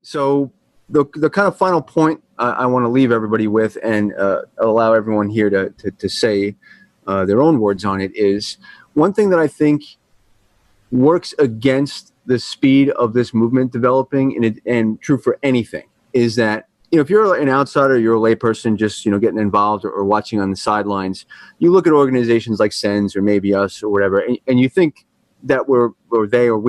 So the kind of final point I want to leave everybody with, and allow everyone here to say their own words on it, is one thing that I think works against the speed of this movement developing, and true for anything, is that, if you're an outsider, you're a layperson just, getting involved or watching on the sidelines, you look at organizations like SENS or maybe us or whatever, and you think that we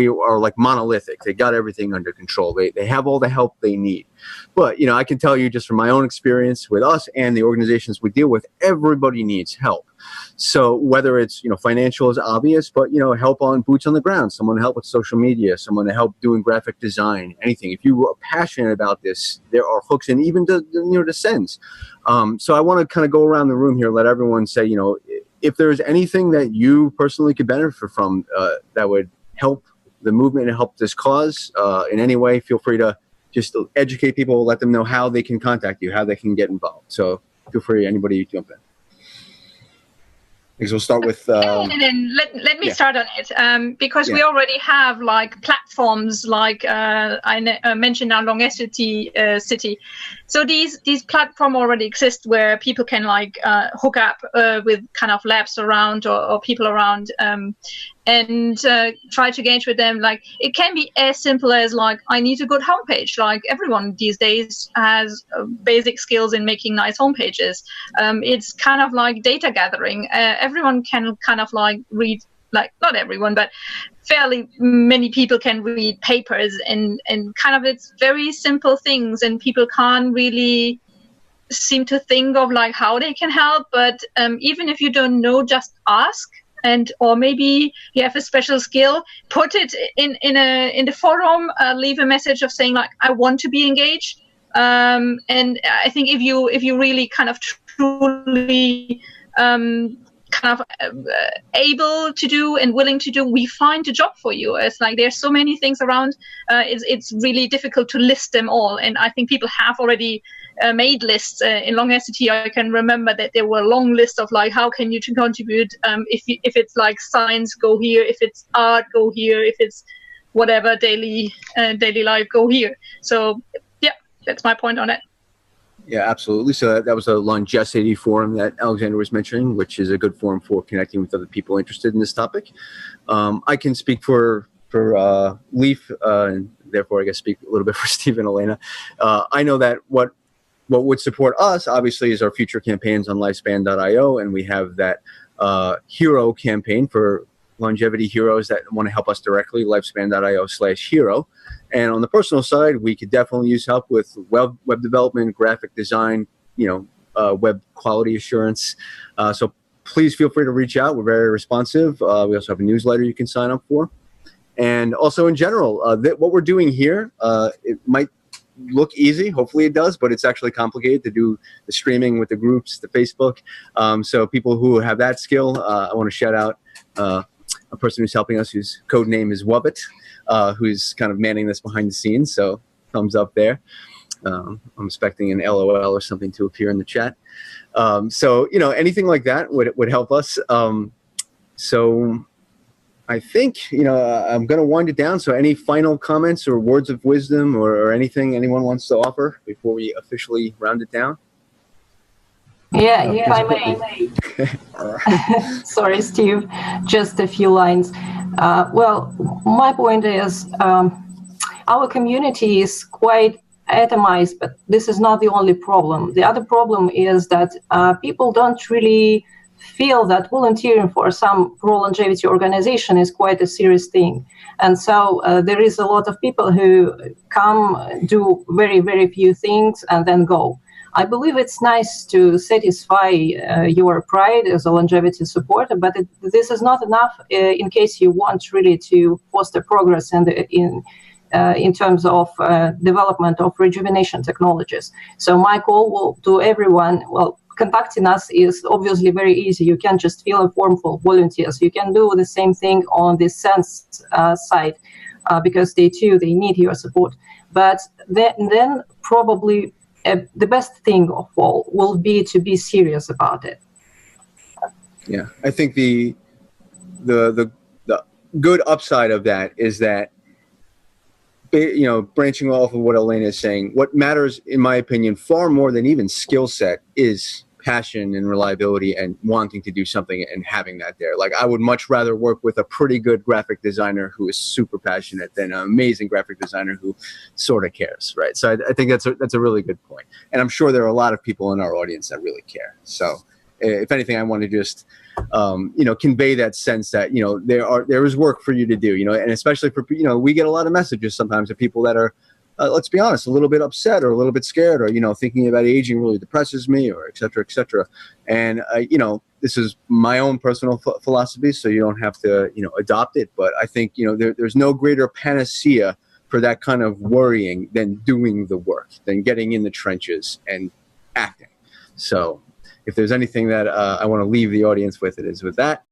are like monolithic. They got everything under control. They have all the help they need. But, I can tell you just from my own experience with us and the organizations we deal with, everybody needs help. So whether it's, financial is obvious, but, help on boots on the ground, someone to help with social media, someone to help doing graphic design, anything. If you are passionate about this, there are hooks, and even to SENS. So I want to kind of go around the room here, let everyone say, if there's anything that you personally could benefit from that would help the movement and help this cause in any way, feel free to just educate people, let them know how they can contact you, how they can get involved. So feel free, anybody jump in. Because we'll start with. And then let me start on it, because we already have like platforms like I mentioned now, Longevity City. So these platforms already exist where people can like hook up with kind of labs around or people around, and try to engage with them. Like it can be as simple as like, I need a good homepage. Like everyone these days has basic skills in making nice homepages. It's kind of like data gathering. Everyone can kind of like read, like not everyone, but fairly many people can read papers, and kind of it's very simple things, and people can't really seem to think of like how they can help. But even if you don't know, just ask. Or maybe you have a special skill, put it in the forum, leave a message of saying like, I want to be engaged. And I think if you really kind of truly able to do and willing to do, we find a job for you. It's like there's so many things around. It's really difficult to list them all, and I think people have already made lists. In Longevity, I can remember that there were a long list of like, how can you contribute? If it's like science, go here. If it's art, go here. If it's whatever daily life, go here. So yeah, that's my point on it. Yeah, absolutely. So that was a Longevity forum that Alexandra was mentioning, which is a good forum for connecting with other people interested in this topic. I can speak for Leaf, and therefore I guess speak a little bit for Steve and Elena. I know that what would support us, obviously, is our future campaigns on lifespan.io, and we have that hero campaign for longevity heroes that want to help us directly, lifespan.io/hero. And on the personal side, we could definitely use help with web development, graphic design, web quality assurance. So please feel free to reach out. We're very responsive. We also have a newsletter you can sign up for. And also in general, what we're doing here, it might look easy. Hopefully it does, but it's actually complicated to do the streaming with the groups, the Facebook. So people who have that skill, I want to shout out a person who's helping us, whose code name is Wubbit, who's kind of manning this behind the scenes. So thumbs up there. I'm expecting an LOL or something to appear in the chat. So, anything like that would help us. So I think, I'm going to wind it down. So any final comments or words of wisdom or anything anyone wants to offer before we officially round it down? Yeah, if I may. Sorry, Steve, just a few lines. Well, my point is our community is quite atomized, but this is not the only problem. The other problem is that people don't really feel that volunteering for some pro-longevity organization is quite a serious thing. And so there is a lot of people who come, do very, very few things, and then go. I believe it's nice to satisfy your pride as a longevity supporter, but this is not enough in case you want really to foster progress in terms of development of rejuvenation technologies. So my call to everyone, contacting us is obviously very easy. You can just fill a form for volunteers. You can do the same thing on the SENS side because they need your support. But then probably the best thing of all will be to be serious about it. Yeah, I think the good upside of that is that branching off of what Elena is saying, what matters, in my opinion, far more than even skill set is passion and reliability and wanting to do something and having that there. Like, I would much rather work with a pretty good graphic designer who is super passionate than an amazing graphic designer who sort of cares, right? So I think that's a really good point. And I'm sure there are a lot of people in our audience that really care. So if anything, I want to just convey that sense that there is work for you to do, and especially for we get a lot of messages sometimes of people that are let's be honest, a little bit upset or a little bit scared, or thinking about aging really depresses me, or et cetera, et cetera. And this is my own personal philosophy, so you don't have to adopt it, but I think there's no greater panacea for that kind of worrying than doing the work, than getting in the trenches and acting. So if there's anything that I want to leave the audience with, it is with that.